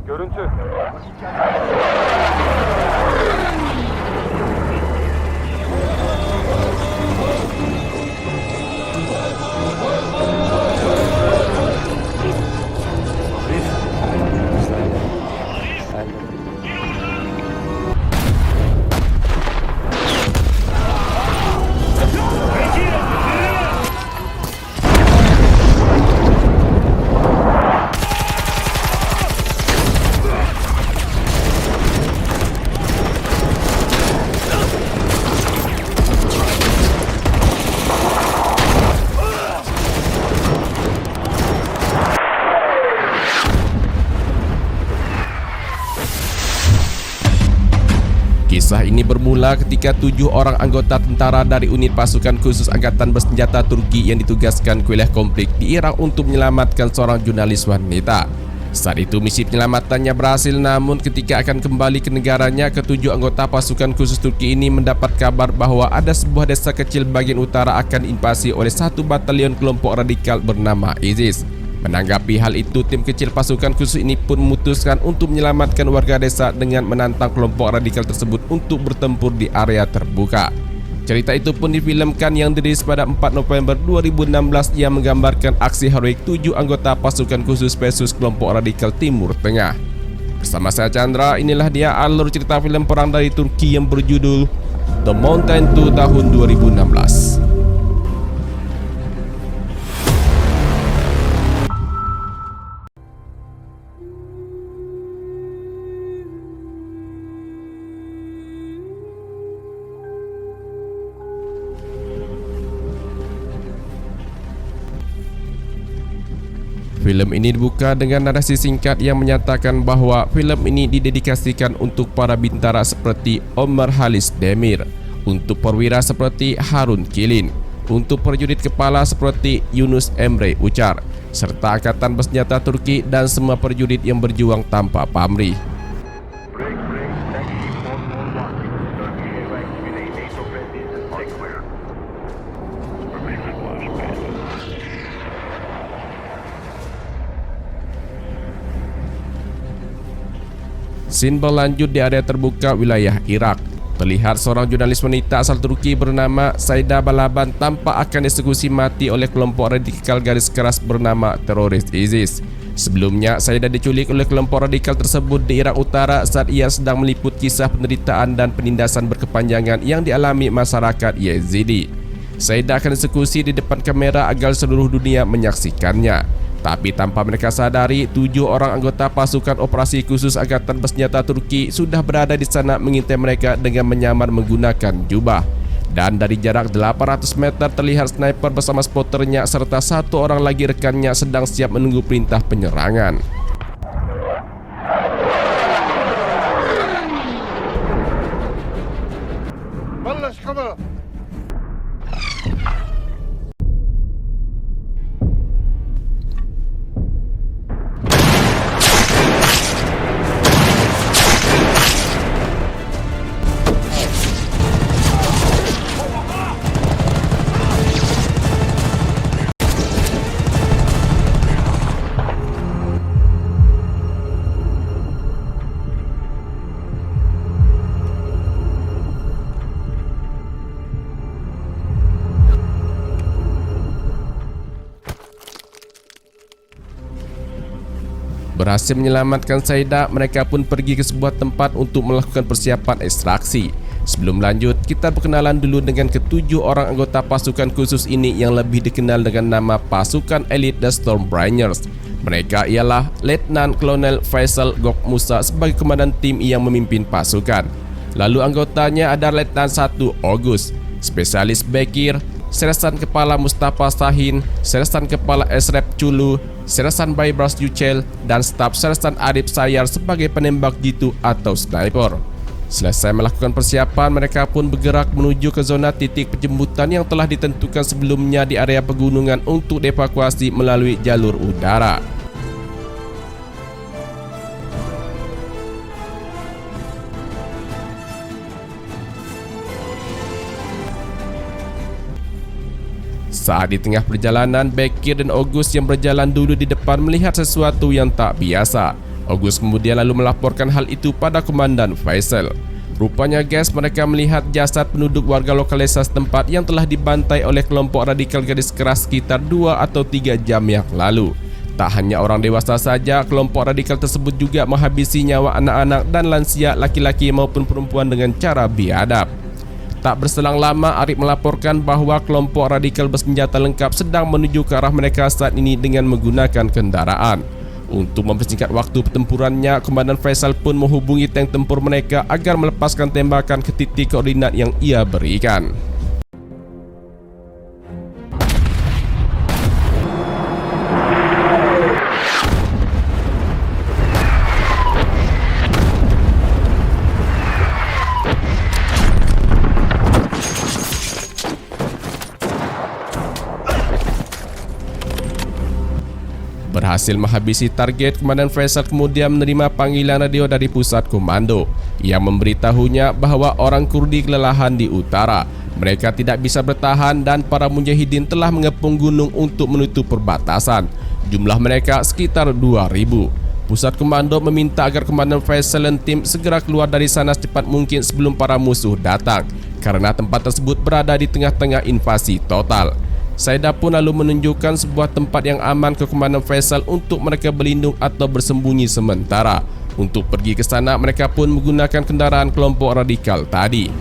Görüntü. Kisah ini bermula ketika 7 orang anggota tentara dari unit pasukan khusus angkatan bersenjata Turki yang ditugaskan ke wilayah konflik di Irak untuk menyelamatkan seorang jurnalis wanita. Saat itu misi penyelamatannya berhasil, namun ketika akan kembali ke negaranya, ke-7 anggota pasukan khusus Turki ini mendapat kabar bahwa ada sebuah desa kecil bagian utara akan diinvasi oleh satu batalion kelompok radikal bernama ISIS. Menanggapi hal itu, tim kecil pasukan khusus ini pun memutuskan untuk menyelamatkan warga desa dengan menantang kelompok radikal tersebut untuk bertempur di area terbuka. Cerita itu pun difilmkan yang dirilis pada 4 November 2016 yang menggambarkan aksi heroik 7 anggota pasukan khusus Pesus kelompok radikal Timur Tengah. Bersama saya Chandra, inilah dia alur cerita film perang dari Turki yang berjudul The Mountain 2 tahun 2016. Film ini dibuka dengan narasi singkat yang menyatakan bahwa film ini didedikasikan untuk para bintara seperti Omar Halis Demir, untuk perwira seperti Harun Kilin, untuk prajurit kepala seperti Yunus Emre Ucar, serta angkatan bersenjata Turki dan semua prajurit yang berjuang tanpa pamrih. Scene berlanjut di area terbuka wilayah Irak. Terlihat seorang jurnalis wanita asal Turki bernama Saida Balaban tampak akan dieksekusi mati oleh kelompok radikal garis keras bernama teroris ISIS. Sebelumnya, Saida diculik oleh kelompok radikal tersebut di Irak Utara saat ia sedang meliput kisah penderitaan dan penindasan berkepanjangan yang dialami masyarakat Yazidi. Saida akan dieksekusi di depan kamera agar seluruh dunia menyaksikannya. Tapi tanpa mereka sadari, 7 orang anggota pasukan operasi khusus angkatan bersenjata Turki sudah berada di sana mengintai mereka dengan menyamar menggunakan jubah. Dan dari jarak 800 meter terlihat sniper bersama spotternya serta 1 orang lagi rekannya sedang siap menunggu perintah penyerangan. Berhasil menyelamatkan Saida, mereka pun pergi ke sebuah tempat untuk melakukan persiapan ekstraksi. Sebelum lanjut, kita perkenalan dulu dengan ke-7 orang anggota pasukan khusus ini yang lebih dikenal dengan nama Pasukan Elit The Stormbringers. Mereka ialah Letnan Kolonel Faisal Gok Musa sebagai komandan tim yang memimpin pasukan. Lalu anggotanya ada Letnan 1 August, Spesialis Bekir, Sersan Kepala Mustafa Sahin, Sersan Kepala Esrep Chulu, Sersan Baybars Yucel, dan staf Sersan Arif Sayar sebagai penembak jitu atau sniper. Selesai melakukan persiapan, mereka pun bergerak menuju ke zona titik penjemputan yang telah ditentukan sebelumnya di area pegunungan untuk dievakuasi melalui jalur udara. Saat di tengah perjalanan, Bekir dan August yang berjalan dulu di depan melihat sesuatu yang tak biasa. Agus kemudian lalu melaporkan hal itu pada Komandan Faisal. Rupanya guys, mereka melihat jasad penduduk warga lokal desa setempat yang telah dibantai oleh kelompok radikal garis keras sekitar 2 atau 3 jam yang lalu. Tak hanya orang dewasa saja, kelompok radikal tersebut juga menghabisi nyawa anak-anak dan lansia, laki-laki maupun perempuan dengan cara biadab. Tak berselang lama, Arif melaporkan bahwa kelompok radikal bersenjata lengkap sedang menuju ke arah mereka saat ini dengan menggunakan kendaraan. Untuk mempersingkat waktu pertempurannya, Komandan Faisal pun menghubungi tank tempur mereka agar melepaskan tembakan ke titik koordinat yang ia berikan. Berhasil menghabisi target, Komandan Faisal kemudian menerima panggilan radio dari pusat komando yang memberitahunya bahwa orang Kurdi kelelahan di utara. Mereka tidak bisa bertahan dan para mujahidin telah mengepung gunung untuk menutup perbatasan. Jumlah mereka sekitar 2.000. Pusat komando meminta agar Komandan Faisal dan tim segera keluar dari sana secepat mungkin sebelum para musuh datang, karena tempat tersebut berada di tengah-tengah invasi total. Saida pun lalu menunjukkan sebuah tempat yang aman ke Komandan Faisal untuk mereka berlindung atau bersembunyi sementara. Untuk pergi ke sana, mereka pun menggunakan kendaraan kelompok radikal tadi.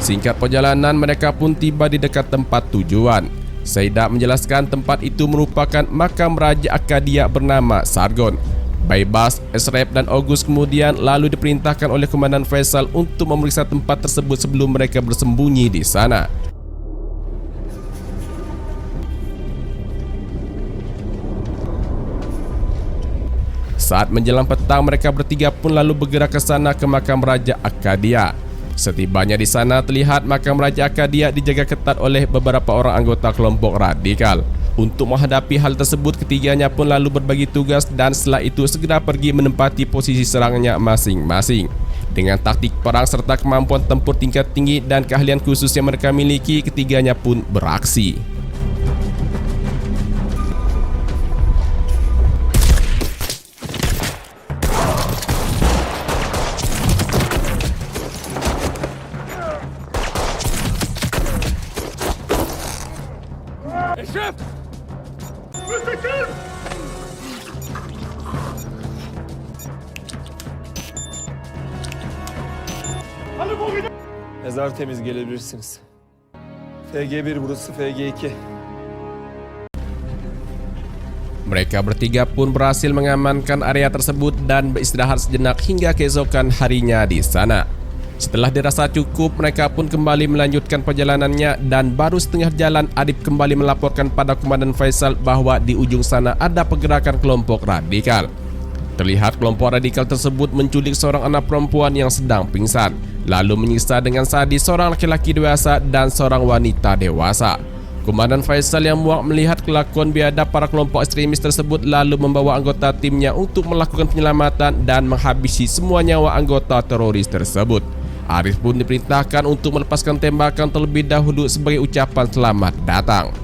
Singkat perjalanan, mereka pun tiba di dekat tempat tujuan. Saida menjelaskan tempat itu merupakan makam Raja Akadia bernama Sargon. Baybas, Esrep dan Agus kemudian lalu diperintahkan oleh Komandan Faisal untuk memeriksa tempat tersebut sebelum mereka bersembunyi di sana. Saat menjelang petang, mereka bertiga pun lalu bergerak ke sana ke makam Raja Akadia. Setibanya di sana, terlihat makam Raja Akadia dijaga ketat oleh beberapa orang anggota kelompok radikal. Untuk menghadapi hal tersebut, ketiganya pun lalu berbagi tugas dan setelah itu segera pergi menempati posisi serangnya masing-masing. Dengan taktik perang serta kemampuan tempur tingkat tinggi dan keahlian khusus yang mereka miliki, ketiganya pun beraksi. Mezar temiz, gelebilirsiniz. FG1 burası, FG2. Mereka bertiga pun berhasil mengamankan area tersebut dan beristirahat sejenak hingga keesokan harinya di sana. Setelah dirasa cukup, mereka pun kembali melanjutkan perjalanannya dan baru setengah jalan Adib kembali melaporkan pada Komandan Faisal bahwa di ujung sana ada pergerakan kelompok radikal. Terlihat kelompok radikal tersebut menculik seorang anak perempuan yang sedang pingsan, lalu menyiksa dengan sadis seorang laki-laki dewasa dan seorang wanita dewasa. Komandan Faisal yang muak melihat kelakuan biadab para kelompok ekstremis tersebut lalu membawa anggota timnya untuk melakukan penyelamatan dan menghabisi semua nyawa anggota teroris tersebut. Arif pun diperintahkan untuk melepaskan tembakan terlebih dahulu sebagai ucapan selamat datang.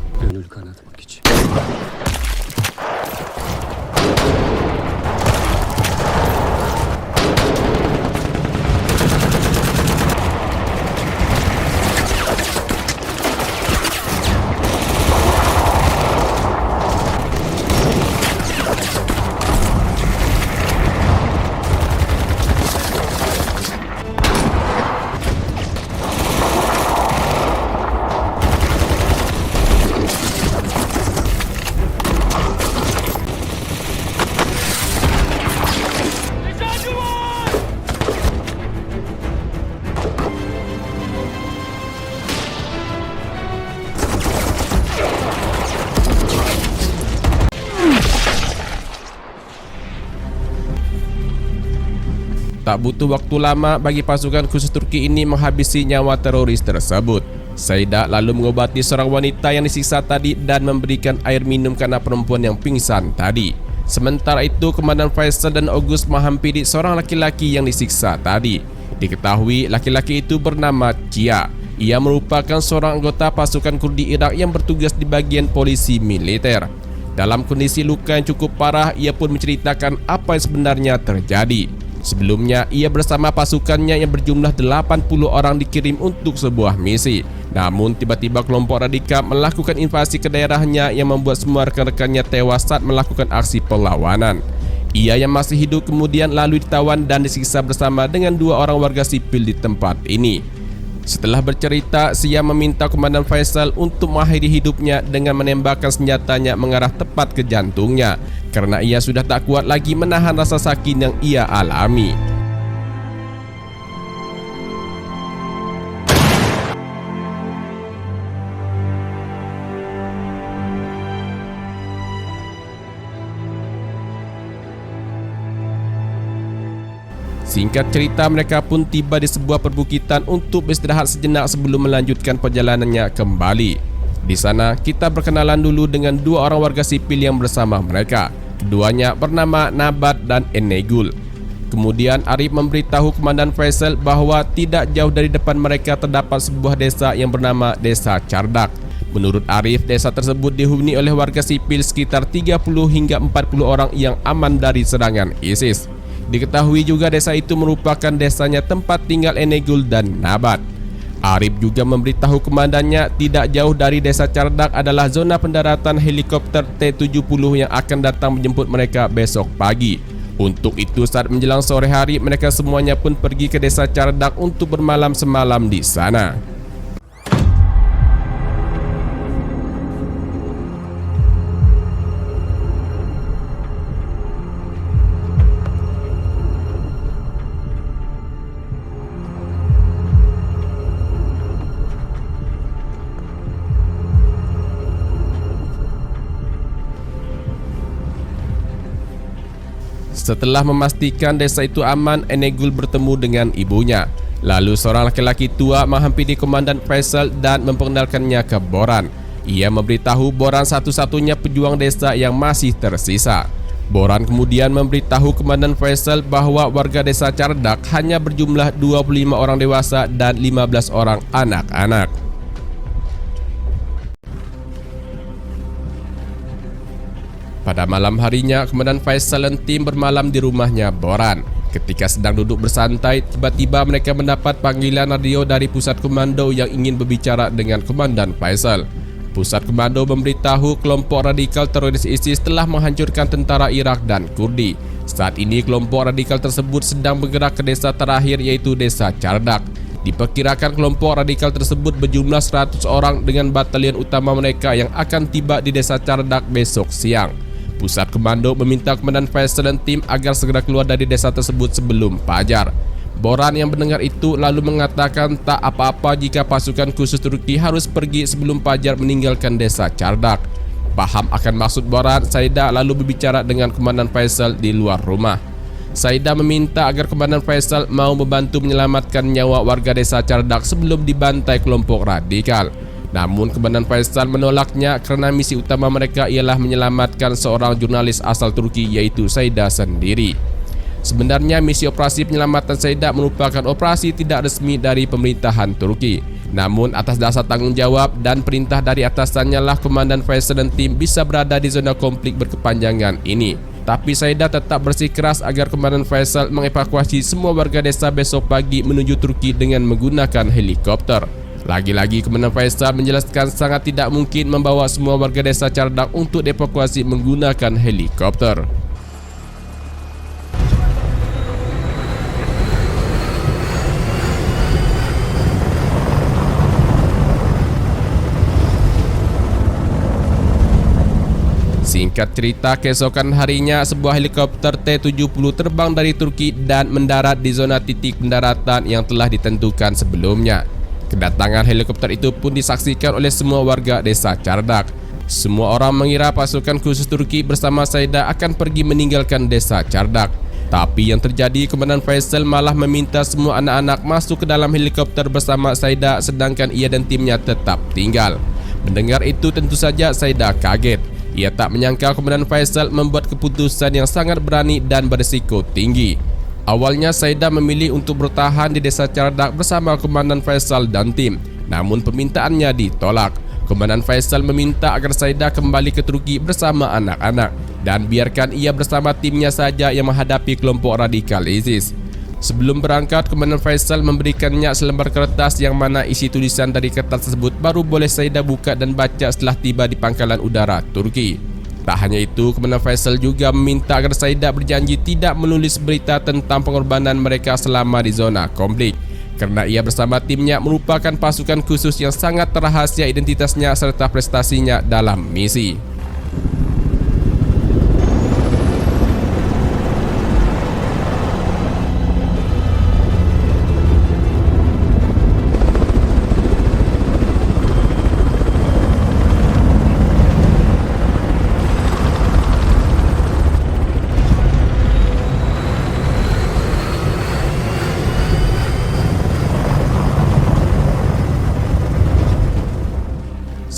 Tak butuh waktu lama bagi pasukan khusus Turki ini menghabisi nyawa teroris tersebut. Saida lalu mengobati seorang wanita yang disiksa tadi dan memberikan air minum ke anak perempuan yang pingsan tadi. Sementara itu, Komandan Faisal dan Agus menghampiri seorang laki-laki yang disiksa tadi. Diketahui laki-laki itu bernama Cia. Ia merupakan seorang anggota pasukan Kurdi Irak yang bertugas di bagian polisi militer. Dalam kondisi luka yang cukup parah, ia pun menceritakan apa yang sebenarnya terjadi. Sebelumnya, ia bersama pasukannya yang berjumlah 80 orang dikirim untuk sebuah misi. Namun, tiba-tiba kelompok radikal melakukan invasi ke daerahnya yang membuat semua rekan-rekannya tewas saat melakukan aksi perlawanan. Ia yang masih hidup kemudian lalu ditawan dan disiksa bersama dengan 2 orang warga sipil di tempat ini. Setelah bercerita, Sia meminta Komandan Faisal untuk mengakhiri hidupnya dengan menembakkan senjatanya mengarah tepat ke jantungnya karena ia sudah tak kuat lagi menahan rasa sakit yang ia alami. Singkat cerita, mereka pun tiba di sebuah perbukitan untuk beristirahat sejenak sebelum melanjutkan perjalanannya kembali. Di sana, kita berkenalan dulu dengan 2 orang warga sipil yang bersama mereka. Keduanya bernama Nabat dan Enegul. Kemudian Arif memberitahu Komandan Faisal bahwa tidak jauh dari depan mereka terdapat sebuah desa yang bernama Desa Cardak. Menurut Arif, desa tersebut dihuni oleh warga sipil sekitar 30 hingga 40 orang yang aman dari serangan ISIS. Diketahui juga desa itu merupakan desanya tempat tinggal Enegul dan Nabat. Arif juga memberitahu komandannya tidak jauh dari desa Cardak adalah zona pendaratan helikopter T-70 yang akan datang menjemput mereka besok pagi. Untuk itu saat menjelang sore hari mereka semuanya pun pergi ke desa Cardak untuk bermalam semalam di sana. Setelah memastikan desa itu aman, Enegul bertemu dengan ibunya. Lalu seorang laki-laki tua menghampiri Komandan Faisal dan memperkenalkannya ke Boran. Ia memberitahu Boran satu-satunya pejuang desa yang masih tersisa. Boran kemudian memberitahu Komandan Faisal bahwa warga desa Cardak hanya berjumlah 25 orang dewasa dan 15 orang anak-anak. Pada malam harinya, Komandan Faisal dan tim bermalam di rumahnya Boran. Ketika sedang duduk bersantai, tiba-tiba mereka mendapat panggilan radio dari pusat komando yang ingin berbicara dengan Komandan Faisal. Pusat komando memberitahu kelompok radikal teroris ISIS telah menghancurkan tentara Irak dan Kurdi. Saat ini kelompok radikal tersebut sedang bergerak ke desa terakhir yaitu desa Cardak. Diperkirakan kelompok radikal tersebut berjumlah 100 orang dengan batalion utama mereka yang akan tiba di desa Cardak besok siang. Pusat komando meminta Komandan Faisal dan tim agar segera keluar dari desa tersebut sebelum fajar. Boran yang mendengar itu lalu mengatakan tak apa-apa jika pasukan khusus Turki harus pergi sebelum fajar meninggalkan desa Cardak. Paham akan maksud Boran, Saida lalu berbicara dengan Komandan Faisal di luar rumah. Saida meminta agar Komandan Faisal mau membantu menyelamatkan nyawa warga desa Cardak sebelum dibantai kelompok radikal. Namun Komandan Faisal menolaknya karena misi utama mereka ialah menyelamatkan seorang jurnalis asal Turki yaitu Saida sendiri. Sebenarnya misi operasi penyelamatan Saida merupakan operasi tidak resmi dari pemerintahan Turki. Namun atas dasar tanggung jawab dan perintah dari atasannya lah Komandan Faisal dan tim bisa berada di zona konflik berkepanjangan ini. Tapi Saida tetap bersikeras agar Komandan Faisal mengevakuasi semua warga desa besok pagi menuju Turki dengan menggunakan helikopter. Lagi-lagi Komandan Faisal menjelaskan sangat tidak mungkin membawa semua warga desa Cardak untuk dievakuasi menggunakan helikopter. Singkat cerita, keesokan harinya sebuah helikopter T-70 terbang dari Turki dan mendarat di zona titik pendaratan yang telah ditentukan sebelumnya. Kedatangan helikopter itu pun disaksikan oleh semua warga desa Cardak. Semua orang mengira pasukan khusus Turki bersama Saida akan pergi meninggalkan desa Cardak. Tapi yang terjadi, Komandan Faisal malah meminta semua anak-anak masuk ke dalam helikopter bersama Saida sedangkan ia dan timnya tetap tinggal. Mendengar itu tentu saja Saida kaget. Ia tak menyangka Komandan Faisal membuat keputusan yang sangat berani dan berisiko tinggi. Awalnya Saida memilih untuk bertahan di desa Cardak bersama Komandan Faisal dan tim. namun permintaannya ditolak. Komandan Faisal meminta agar Saidah kembali ke Turki bersama anak-anak dan biarkan ia bersama timnya saja yang menghadapi kelompok radikal ISIS. Sebelum berangkat, Komandan Faisal memberikannya selembar kertas yang mana isi tulisan dari kertas tersebut baru boleh Saidah buka dan baca setelah tiba di pangkalan udara Turki. Tak hanya itu, Komandan Faisal juga meminta agar Saidah berjanji tidak menulis berita tentang pengorbanan mereka selama di zona konflik, karena ia bersama timnya merupakan pasukan khusus yang sangat rahasia identitasnya serta prestasinya dalam misi.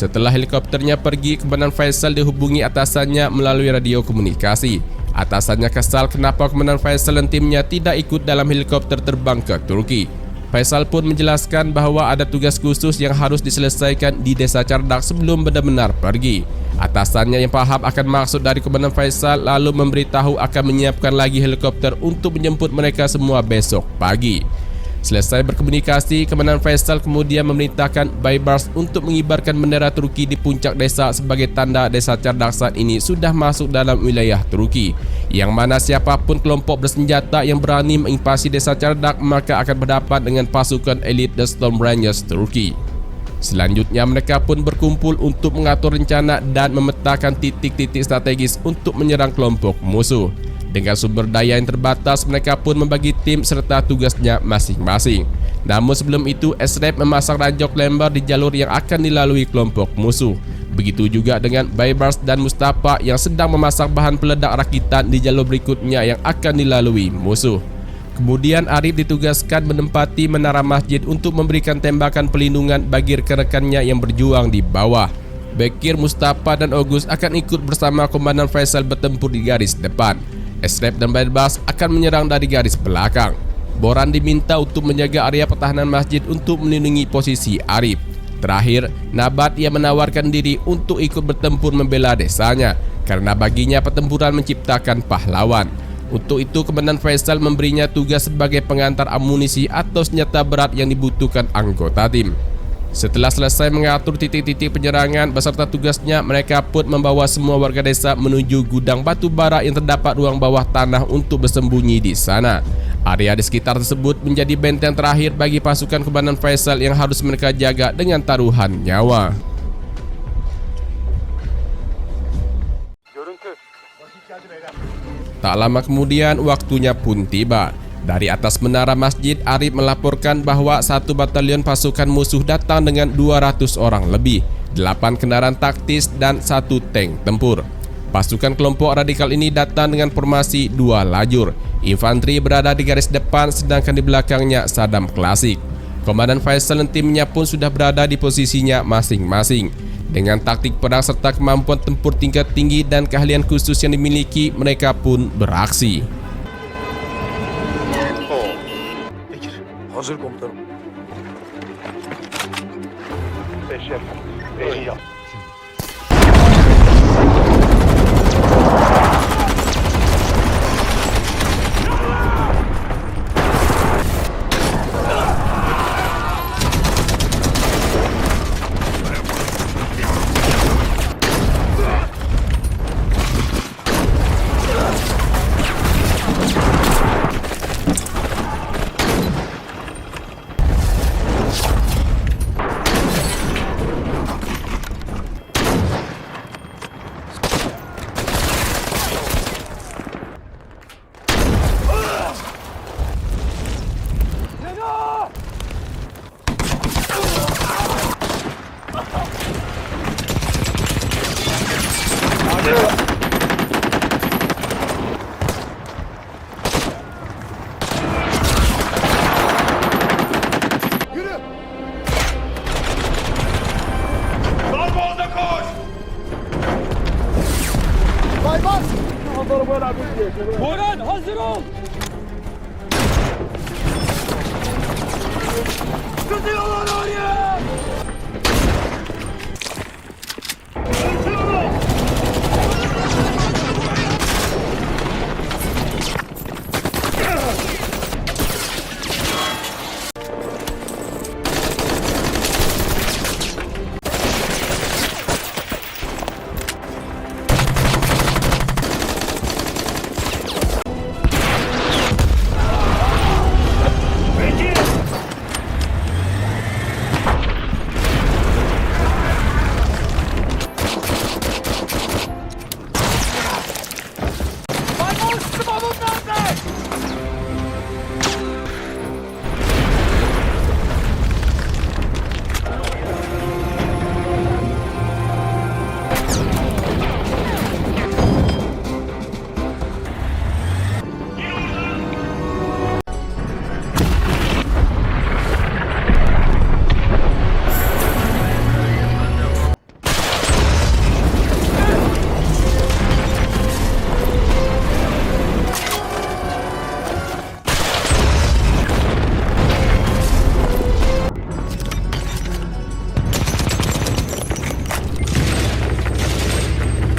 Setelah helikopternya pergi, Komandan Faisal dihubungi atasannya melalui radio komunikasi. Atasannya kesal kenapa Komandan Faisal dan timnya tidak ikut dalam helikopter terbang ke Turki. Faisal pun menjelaskan bahwa ada tugas khusus yang harus diselesaikan di Desa Cardak sebelum benar-benar pergi. Atasannya yang paham akan maksud dari Komandan Faisal lalu memberitahu akan menyiapkan lagi helikopter untuk menjemput mereka semua besok pagi. Selesai berkomunikasi, Komandan Faisal kemudian memerintahkan Baybars untuk mengibarkan bendera Turki di puncak desa sebagai tanda Desa Cardak saat ini sudah masuk dalam wilayah Turki, yang mana siapapun kelompok bersenjata yang berani menginvasi Desa Cardak maka akan berhadapan dengan pasukan elit The Storm Rangers Turki. Selanjutnya mereka pun berkumpul untuk mengatur rencana dan memetakan titik-titik strategis untuk menyerang kelompok musuh. Dengan sumber daya yang terbatas, mereka pun membagi tim serta tugasnya masing-masing. Namun sebelum itu, SRF memasang ranjau lembar di jalur yang akan dilalui kelompok musuh. Begitu juga dengan Baybars dan Mustafa yang sedang memasang bahan peledak rakitan di jalur berikutnya yang akan dilalui musuh. Kemudian Arif ditugaskan menempati menara masjid untuk memberikan tembakan pelindungan bagi rekan-rekannya yang berjuang di bawah. Bekir, Mustafa, dan Ogus akan ikut bersama Komandan Faisal bertempur di garis depan. SRF dan Baybars akan menyerang dari garis belakang. Boran diminta untuk menjaga area pertahanan masjid untuk melindungi posisi Arif. Terakhir, Nabat ia menawarkan diri untuk ikut bertempur membela desanya karena baginya pertempuran menciptakan pahlawan. Untuk itu, Komandan Faisal memberinya tugas sebagai pengantar amunisi atau senjata berat yang dibutuhkan anggota tim. Setelah selesai mengatur titik-titik penyerangan beserta tugasnya, mereka pun membawa semua warga desa menuju gudang batu bara yang terdapat ruang bawah tanah untuk bersembunyi di sana. Area di sekitar tersebut menjadi benteng terakhir bagi pasukan Komandan Faisal yang harus mereka jaga dengan taruhan nyawa. Tak lama kemudian waktunya pun tiba. Dari atas menara masjid, Arif melaporkan bahwa 1 batalion pasukan musuh datang dengan 200 orang lebih, 8 kendaraan taktis dan 1 tank tempur. Pasukan kelompok radikal ini datang dengan formasi 2 lajur. Infanteri berada di garis depan sedangkan di belakangnya Saddam klasik. Komandan Faisal dan timnya pun sudah berada di posisinya masing-masing. Dengan taktik perang serta kemampuan tempur tingkat tinggi dan keahlian khusus yang dimiliki, mereka pun beraksi. Hazır komutanım. Şef, yap. Boran hazır ol.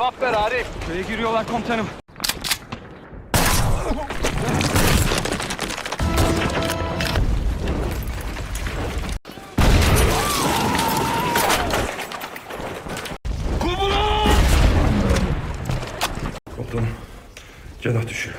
Cevap ver Arif. Köye giriyorlar komutanım. Komutanım, cenah düşüyor.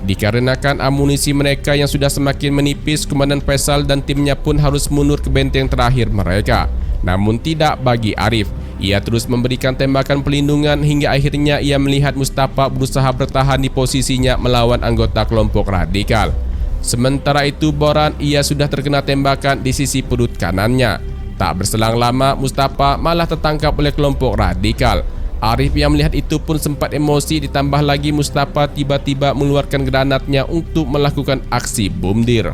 Dikarenakan amunisi mereka yang sudah semakin menipis, Komandan Faisal dan timnya pun harus mundur ke benteng terakhir mereka. Namun tidak bagi Arif. Ia terus memberikan tembakan pelindungan hingga akhirnya ia melihat Mustafa berusaha bertahan di posisinya melawan anggota kelompok radikal. Sementara itu Boran ia sudah terkena tembakan di sisi perut kanannya. Tak berselang lama Mustafa malah tertangkap oleh kelompok radikal. Arif yang melihat itu pun sempat emosi, ditambah lagi Mustafa tiba-tiba mengeluarkan granatnya untuk melakukan aksi bom dir.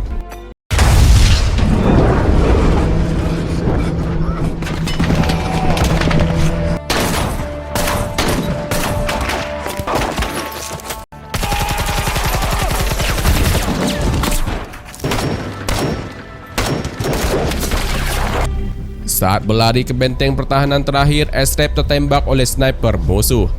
Saat berlari ke benteng pertahanan terakhir, Esrep tertembak oleh sniper musuh.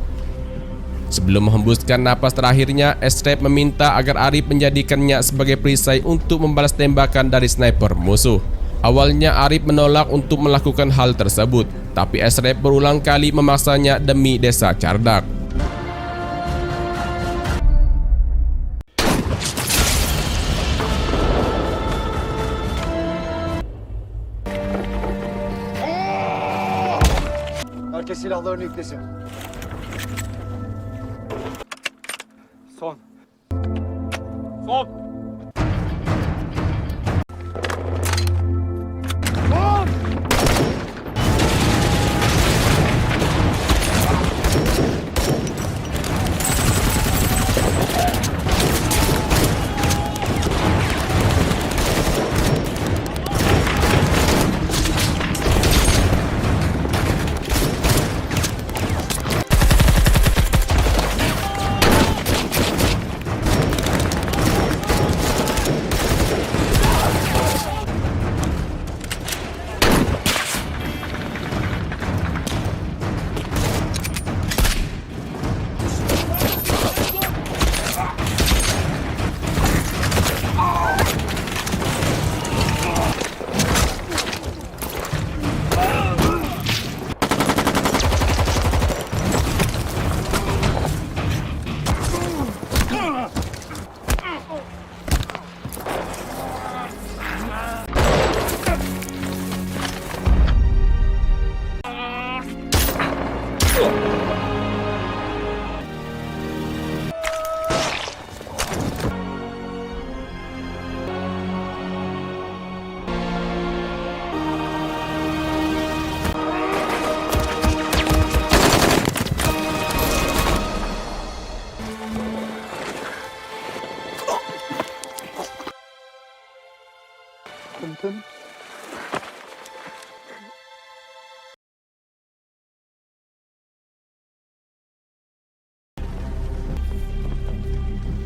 Sebelum menghembuskan napas terakhirnya, Esrep meminta agar Arif menjadikannya sebagai perisai untuk membalas tembakan dari sniper musuh. Awalnya Arif menolak untuk melakukan hal tersebut, tapi Esrep berulang kali memaksanya demi desa Cardak. Herkes silahlarını yüklesin. Son. Son.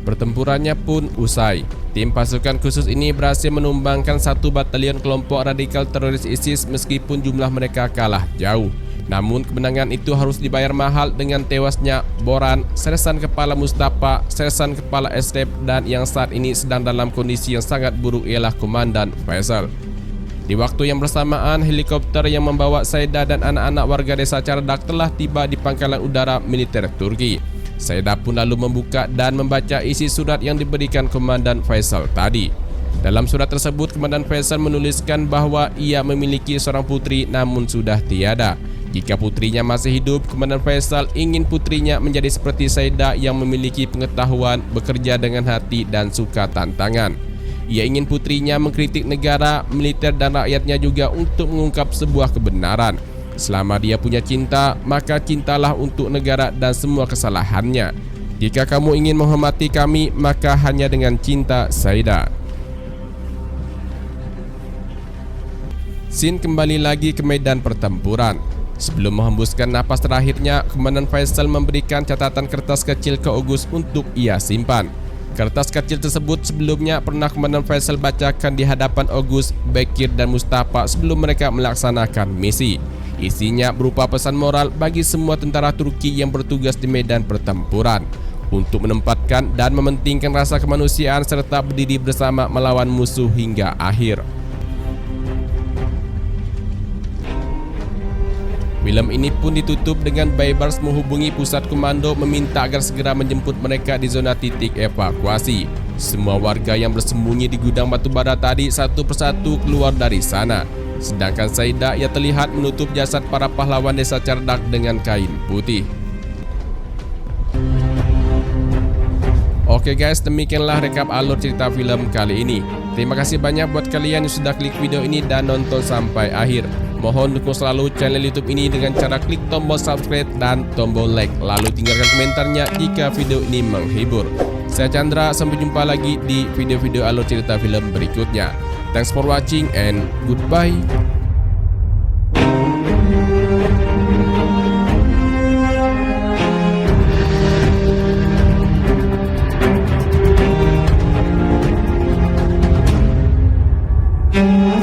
Pertempurannya pun usai. Tim pasukan khusus ini berhasil menumbangkan 1 batalion kelompok radikal teroris ISIS meskipun jumlah mereka kalah jauh. Namun kemenangan itu harus dibayar mahal dengan tewasnya Boran, Sersan Kepala Mustafa, Sersan Kepala SREP, dan yang saat ini sedang dalam kondisi yang sangat buruk ialah Komandan Faisal. Di waktu yang bersamaan, helikopter yang membawa Saida dan anak-anak warga desa Çardak telah tiba di pangkalan udara militer Turki. Saida pun lalu membuka dan membaca isi surat yang diberikan Komandan Faisal tadi. Dalam surat tersebut, Komandan Faisal menuliskan bahwa ia memiliki seorang putri namun sudah tiada. Jika putrinya masih hidup, Komandan Faisal ingin putrinya menjadi seperti Saida yang memiliki pengetahuan, bekerja dengan hati dan suka tantangan. Ia ingin putrinya mengkritik negara, militer dan rakyatnya juga untuk mengungkap sebuah kebenaran. Selama dia punya cinta, maka cintalah untuk negara dan semua kesalahannya. Jika kamu ingin menghormati kami, maka hanya dengan cinta, Saida. Scene kembali lagi ke medan pertempuran. Sebelum menghembuskan napas terakhirnya, Komandan Faisal memberikan catatan kertas kecil ke Ogus untuk ia simpan. Kertas kecil tersebut sebelumnya pernah Komandan Faisal bacakan di hadapan Ogus, Bekir dan Mustafa sebelum mereka melaksanakan misi. Isinya berupa pesan moral bagi semua tentara Turki yang bertugas di medan pertempuran untuk menempatkan dan mementingkan rasa kemanusiaan serta berdiri bersama melawan musuh hingga akhir. Film ini pun ditutup dengan Baybars menghubungi pusat komando meminta agar segera menjemput mereka di zona titik evakuasi. Semua warga yang bersembunyi di gudang batubara tadi satu persatu keluar dari sana. Sedangkan Saida ia terlihat menutup jasad para pahlawan desa Çardak dengan kain putih. Oke guys, demikianlah rekap alur cerita film kali ini. Terima kasih banyak buat kalian yang sudah klik video ini dan nonton sampai akhir. Mohon dukung selalu channel YouTube ini dengan cara klik tombol subscribe dan tombol like. Lalu tinggalkan komentarnya jika video ini menghibur. Saya Chandra, sampai jumpa lagi di video-video alur cerita film berikutnya. Thanks for watching and goodbye. Thank you.